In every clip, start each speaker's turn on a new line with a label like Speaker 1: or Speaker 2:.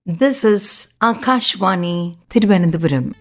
Speaker 1: This is Akashvani Trivendrum.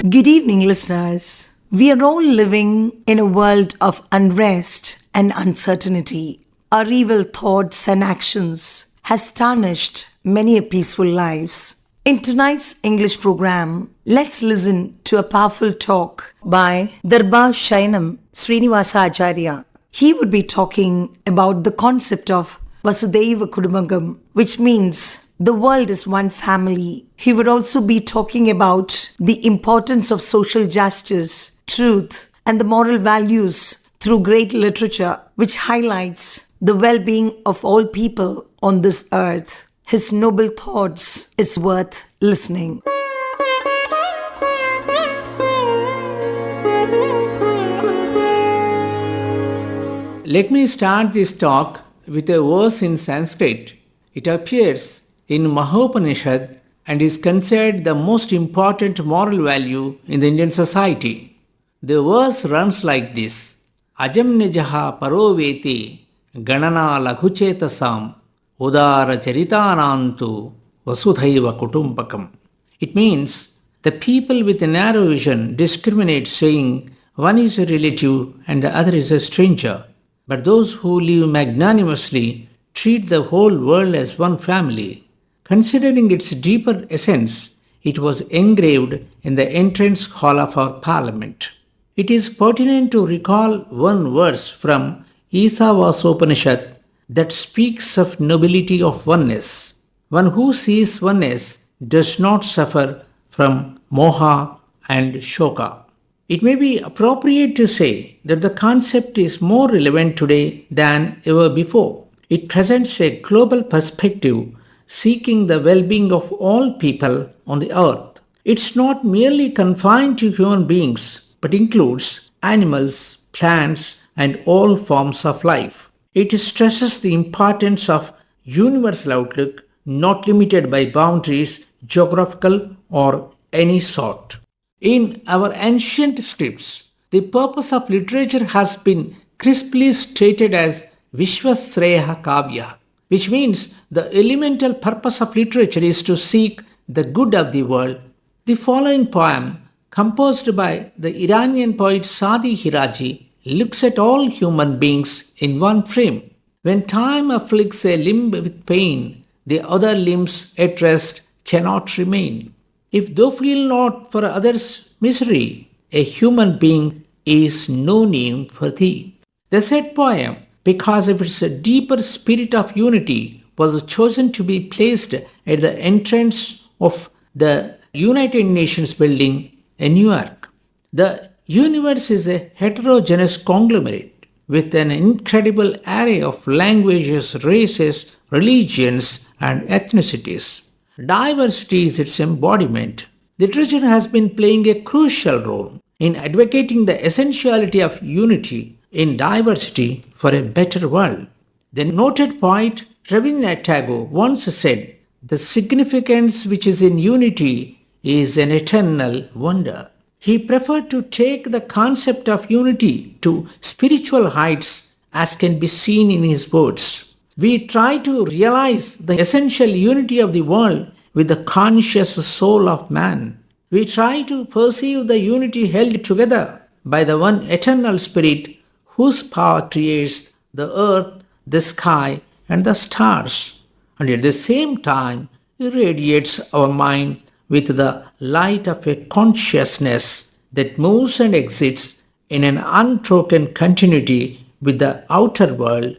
Speaker 1: Good evening, listeners. We are all living in a world of unrest and uncertainty. Our evil thoughts and actions has tarnished many a peaceful lives. In tonight's English program, let's listen to a powerful talk by Darbhasayanam Srinivasacharya. He would be talking about the concept of Vasudhaiva Kudumbakam, which means the world is one family. He would also be talking about the importance of social justice, truth, and the moral values through great literature, which highlights the well-being of all people on this earth. His noble thoughts is worth listening.
Speaker 2: Let me start this talk with a verse in Sanskrit. It appears in Mahopanishad and is considered the most important moral value in the Indian society. The verse runs like this: Ajam nijaha paroveti ganana laghuchetasam udara charitanantu vasudhaiva kutumbakam. It means the people with a narrow vision discriminate, saying one is a relative and the other is a stranger. But those who live magnanimously treat the whole world as one family. Considering its deeper essence, it was engraved in the entrance hall of our parliament. It is pertinent to recall one verse from Isavasopanishad that speaks of nobility of oneness. One who sees oneness does not suffer from moha and shoka. It may be appropriate to say that the concept is more relevant today than ever before. It presents a global perspective seeking the well-being of all people on the earth. It's not merely confined to human beings, but includes animals, plants, and all forms of life. It stresses the importance of universal outlook, not limited by boundaries, geographical or any sort. In our ancient scripts, the purpose of literature has been crisply stated as Vishwasreya Kavya, which means the elemental purpose of literature is to seek the good of the world. The following poem, composed by the Iranian poet Sadi Hiraji, looks at all human beings in one frame. When time afflicts a limb with pain, the other limbs at rest cannot remain. If thou feel not for others' misery, a human being is no name for thee. The said poem, because of its deeper spirit of unity, was chosen to be placed at the entrance of the United Nations building in New York. The universe is a heterogeneous conglomerate with an incredible array of languages, races, religions, and ethnicities. Diversity is its embodiment. Literature has been playing a crucial role in advocating the essentiality of unity in diversity for a better world. The noted poet Rabindranath Tagore once said, "The significance which is in unity is an eternal wonder." He preferred to take the concept of unity to spiritual heights, as can be seen in his words. We try to realize the essential unity of the world with the conscious soul of man. We try to perceive the unity held together by the one eternal spirit whose power creates the earth, the sky, and the stars, and at the same time irradiates our mind with the light of a consciousness that moves and exists in an unbroken continuity with the outer world.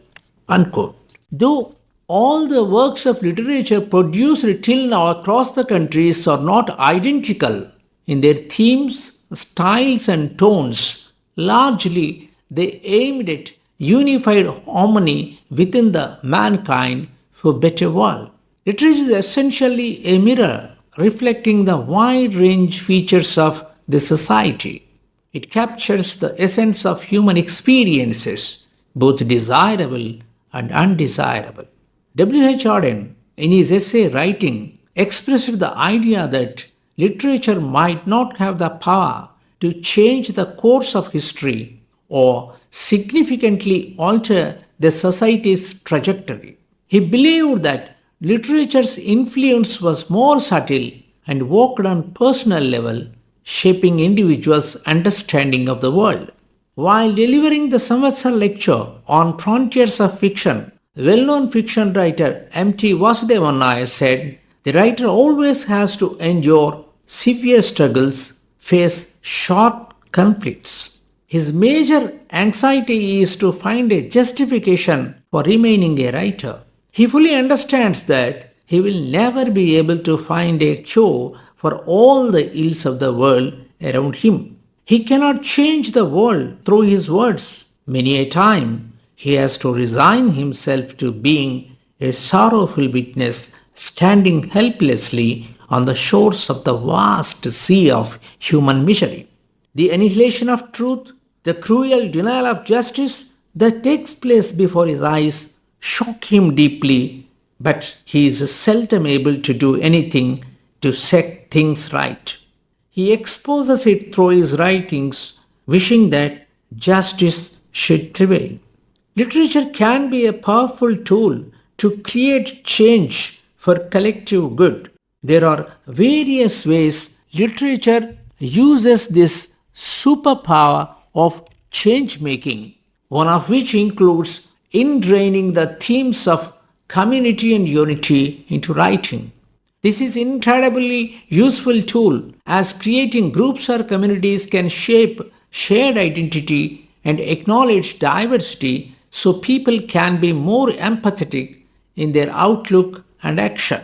Speaker 2: Unquote. Though all the works of literature produced till now across the countries are not identical in their themes, styles, and tones, largely they aimed at unified harmony within the mankind for a better world. Literature is essentially a mirror reflecting the wide range features of the society. It captures the essence of human experiences, both desirable and undesirable. W.H. Auden, in his essay writing, expressed the idea that literature might not have the power to change the course of history or significantly alter the society's trajectory. He believed that literature's influence was more subtle and worked on personal level, shaping individuals' understanding of the world. While delivering the Samvatsar lecture on frontiers of fiction, well-known fiction writer M.T. Vasudevan Nair said, "The writer always has to endure severe struggles, face sharp conflicts. His major anxiety is to find a justification for remaining a writer. He fully understands that he will never be able to find a cure for all the ills of the world around him. He cannot change the world through his words. Many a time he has to resign himself to being a sorrowful witness standing helplessly on the shores of the vast sea of human misery. The annihilation of truth, the cruel denial of justice that takes place before his eyes shock him deeply, but he is seldom able to do anything to set things right. He exposes it through his writings, wishing that justice should prevail. Literature can be a powerful tool to create change for collective good. There are various ways literature uses this superpower of change making, one of which includes ingraining the themes of community and unity into writing. This is an incredibly useful tool as creating groups or communities can shape shared identity and acknowledge diversity so people can be more empathetic in their outlook and action.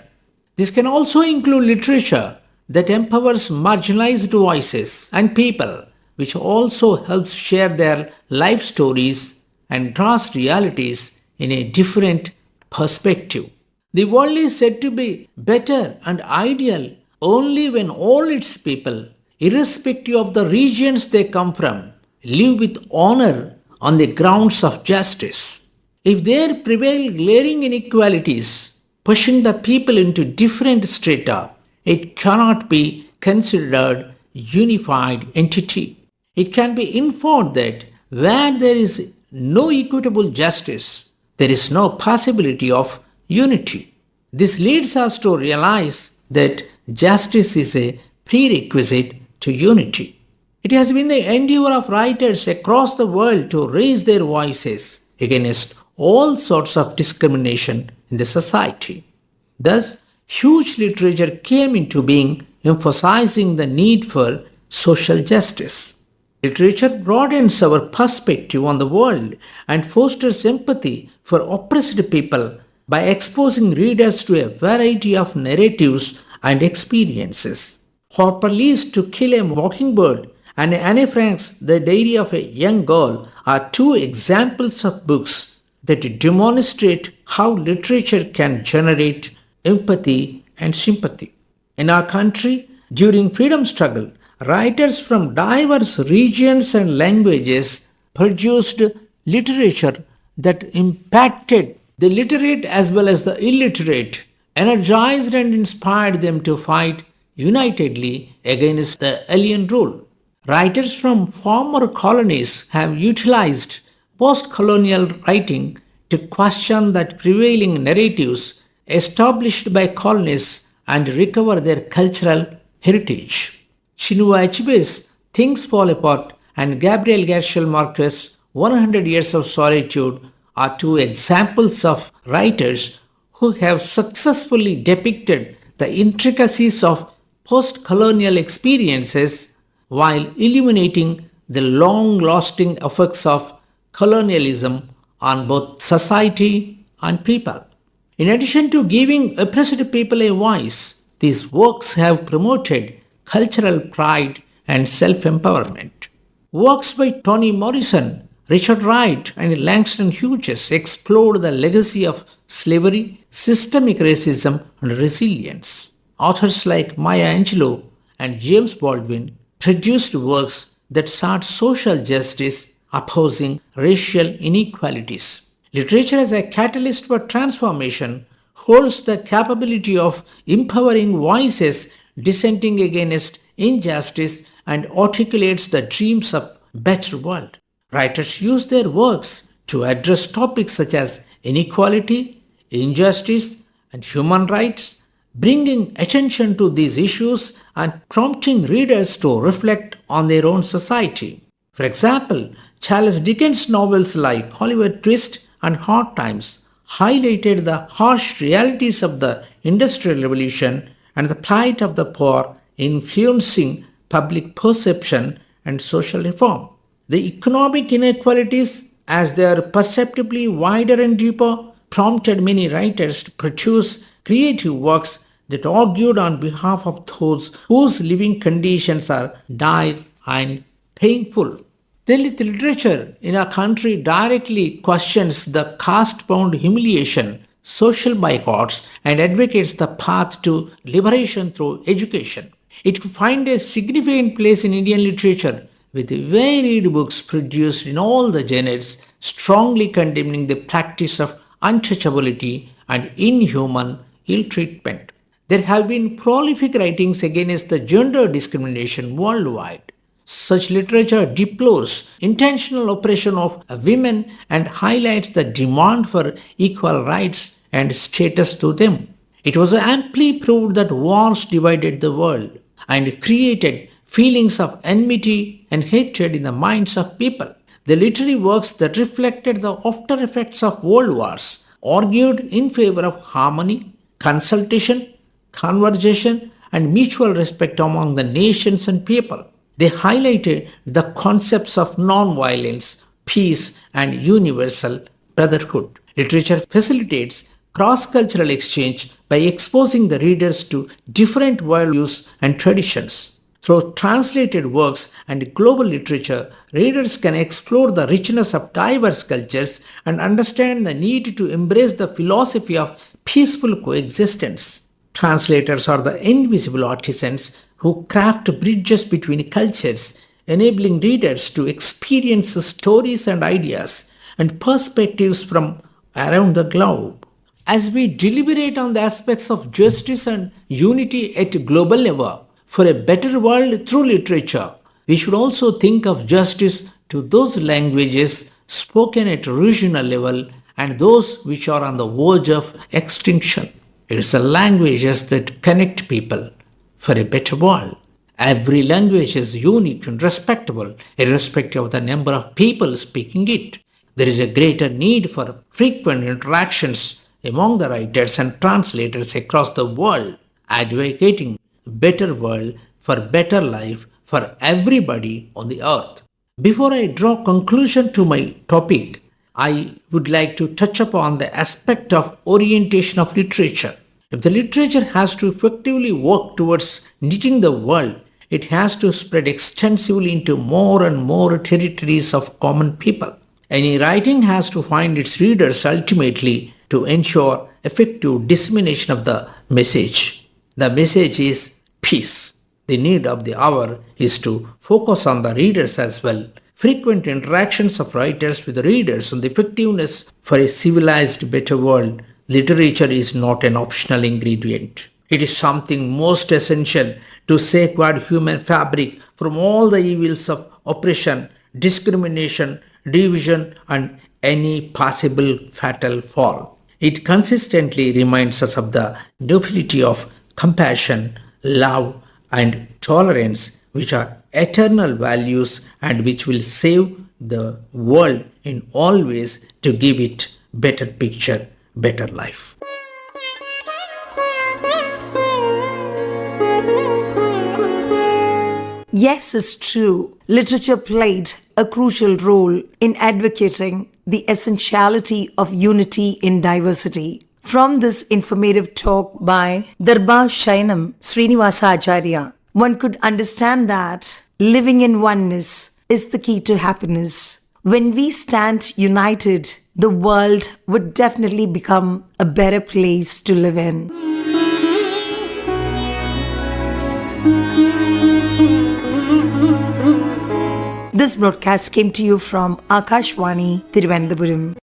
Speaker 2: This can also include literature that empowers marginalized voices and people, which also helps share their life stories and draws realities in a different perspective. The world is said to be better and ideal only when all its people, irrespective of the regions they come from, live with honor on the grounds of justice. If there prevail glaring inequalities, pushing the people into different strata, it cannot be considered unified entity. It can be inferred that where there is no equitable justice, there is no possibility of unity. This leads us to realize that justice is a prerequisite to unity. It has been the endeavor of writers across the world to raise their voices against all sorts of discrimination in the society. Thus, huge literature came into being, emphasizing the need for social justice. Literature broadens our perspective on the world and fosters empathy for oppressed people by exposing readers to a variety of narratives and experiences. Harper Lee's To Kill a Mockingbird and Anne Frank's The Diary of a Young Girl are two examples of books that demonstrate how literature can generate empathy and sympathy. In our country, during freedom struggle, writers from diverse regions and languages produced literature that impacted the literate as well as the illiterate, energized and inspired them to fight unitedly against the alien rule. Writers from former colonies have utilized post-colonial writing to question the prevailing narratives established by colonists and recover their cultural heritage. Chinua Achebe's Things Fall Apart and Gabriel Garcia Marquez's 100 Years of Solitude are two examples of writers who have successfully depicted the intricacies of post-colonial experiences while illuminating the long-lasting effects of colonialism on both society and people. In addition to giving oppressed people a voice, these works have promoted cultural pride and self-empowerment. Works by Toni Morrison, Richard Wright, and Langston Hughes explored the legacy of slavery, systemic racism, and resilience. Authors like Maya Angelou and James Baldwin produced works that sought social justice, opposing racial inequalities. Literature as a catalyst for transformation holds the capability of empowering voices dissenting against injustice and articulates the dreams of a better world. Writers use their works to address topics such as inequality, injustice, and human rights, bringing attention to these issues and prompting readers to reflect on their own society. For example, Charles Dickens' novels like Oliver Twist and Hard Times highlighted the harsh realities of the Industrial Revolution and the plight of the poor, influencing public perception and social reform. The economic inequalities, as they are perceptibly wider and deeper, prompted many writers to produce creative works that argued on behalf of those whose living conditions are dire and painful. The literature in our country directly questions the caste-bound humiliation, social boycotts, and advocates the path to liberation through education. It could find a significant place in Indian literature with varied books produced in all the genres, strongly condemning the practice of untouchability and inhuman ill treatment. There have been prolific writings against the gender discrimination worldwide. Such literature deplores intentional oppression of women and highlights the demand for equal rights and status to them. It was amply proved that wars divided the world and created feelings of enmity and hatred in the minds of people. The literary works that reflected the after effects of world wars argued in favor of harmony, consultation, conversation, and mutual respect among the nations and people. They highlighted the concepts of non-violence, peace, and universal brotherhood. Literature facilitates cross-cultural exchange by exposing the readers to different worldviews and traditions. Through translated works and global literature, readers can explore the richness of diverse cultures and understand the need to embrace the philosophy of peaceful coexistence. Translators are the invisible artisans who craft bridges between cultures, enabling readers to experience stories and ideas and perspectives from around the globe. As we deliberate on the aspects of justice and unity at a global level for a better world through literature, we should also think of justice to those languages spoken at regional level and those which are on the verge of extinction. It is the languages that connect people for a better world. Every language is unique and respectable, irrespective of the number of people speaking it. There is a greater need for frequent interactions among the writers and translators across the world, advocating a better world for better life for everybody on the earth. Before I draw conclusion to my topic, I would like to touch upon the aspect of orientation of literature. If the literature has to effectively work towards knitting the world, it has to spread extensively into more and more territories of common people. Any writing has to find its readers ultimately to ensure effective dissemination of the message. The message is peace. The need of the hour is to focus on the readers as well. Frequent interactions of writers with the readers on the effectiveness for a civilized, better world. Literature is not an optional ingredient. It is something most essential to safeguard human fabric from all the evils of oppression, discrimination, division, and any possible fatal fall. It consistently reminds us of the nobility of compassion, love, and tolerance, which are eternal values and which will save the world in all ways to give it better picture, better life.
Speaker 1: Yes, it's true. Literature played a crucial role in advocating the essentiality of unity in diversity. From this informative talk by Darbhasayanam Srinivasacharya, one could understand that living in oneness is the key to happiness. When we stand united, the world would definitely become a better place to live in. This broadcast came to you from Akashvani, Trivendrum.